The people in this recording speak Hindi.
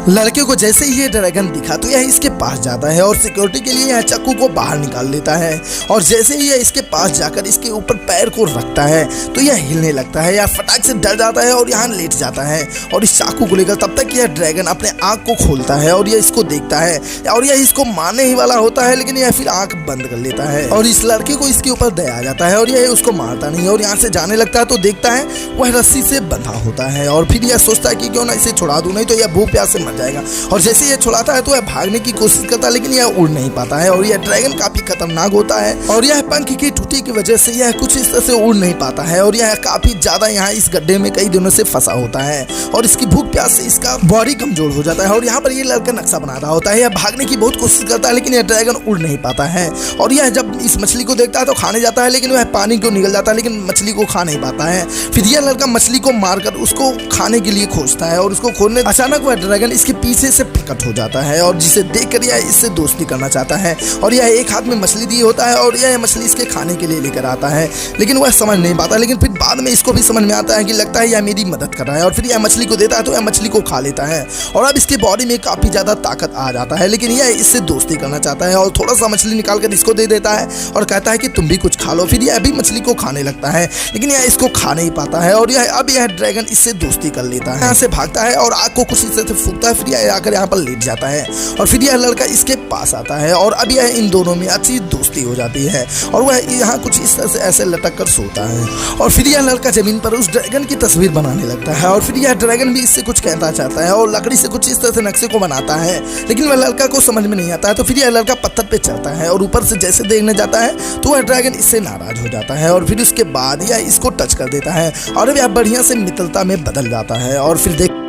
लड़के को जैसे ही ये ड्रैगन दिखा तो यह इसके पास जाता है और सिक्योरिटी के लिए यह चाकू को बाहर निकाल लेता है। और जैसे ही यह इसके पास जाकर इसके ऊपर पैर को रखता है तो यह हिलने लगता है। यह फटाक से डर जाता है और यहाँ लेट जाता है और इस चाकू को लेकर तब तक यह ड्रैगन अपने आँख को खोलता है और यह इसको देखता है और यह इसको मारने ही वाला होता है, लेकिन यह फिर आँख बंद कर लेता है और इस लड़के को इसके ऊपर दया आ जाता है और यह उसको मारता नहीं और यहाँ से जाने लगता है तो देखता है वह रस्सी से बंधा होता है और फिर यह सोचता है कि क्यों ना इसे छुड़ा दूं, नहीं तो यह भूख प्यास से मर जाएगा। और जैसे यह छुड़ाता है तो यह भागने की कोशिश करता है, लेकिन यह उड़ नहीं पाता है और यह ड्रैगन काफी खतरनाक होता है और यह पंख की टूटी की वजह से यह कुछ इस तरह से उड़ नहीं पाता है और यह काफी ज्यादा यहाँ इस गड्ढे में कई दिनों से फंसा होता है और इसकी भूख प्यास से इसका बॉडी कमजोर हो जाता है। और यहाँ पर यह लड़का नक्शा बना रहा होता है, यह भागने की बहुत कोशिश करता है लेकिन यह ड्रैगन उड़ नहीं पाता है और यह जब इस मछली को देखता है तो खाने जाता है, लेकिन वह पानी को निकल जाता है लेकिन मछली को खा नहीं पाता है। फिर यह लड़का मछली को मारकर उसको खाने के लिए खोजता है और उसको खोजने अचानक वह ड्रैगन इसके पीछे से प्रकट हो जाता है और जिसे देखकर यह इससे दोस्ती करना चाहता है और यह एक हाथ में मछली दिए होता है और यह मछली इसके खाने के लिए लेकर आता है, लेकिन वह समझ नहीं पाता। लेकिन फिर बाद में इसको भी समझ में आता है कि लगता है यह मेरी मदद कर रहा है और फिर यह मछली को देता है तो यह मछली को खा लेता है और अब इसके बॉडी में काफी ज्यादा ताकत आ जाता है, लेकिन यह इससे दोस्ती करना चाहता है और थोड़ा सा मछली निकाल कर इसको दे देता है और कहता है कि तुम भी कुछ खा लो। फिर यह भी मछली को खाने लगता है लेकिन यह इसको खा नहीं पाता है और यह ड्रैगन इससे दोस्ती कर लेता है, यहाँ से भागता है और आग को कुछ इस तरह से फूंकता है। फिर यह आकर यहाँ पर लेट जाता है और फिर यह लड़का इसके पास आता है और अब यह इन दोनों में अच्छी दोस्ती हो जाती है और वह यहाँ कुछ इस तरह से ऐसे लटक कर सोता है और फिर यह लड़का जमीन पर उस ड्रैगन की तस्वीर बनाने लगता है और फिर यह ड्रैगन भी इससे कुछ कहना चाहता है और लकड़ी से कुछ इस तरह से नक्शे को बनाता है, लेकिन वह लड़का को समझ में नहीं आता है। तो फिर यह लड़का पत्थर पे चढ़ता है और ऊपर से जैसे देखने जाता है तो वह ड्रैगन इससे नाराज हो जाता है और फिर उसके बाद यह इसको टच कर देता है और अब यह बढ़िया से मित्रता में बदल जाता है और फिर देख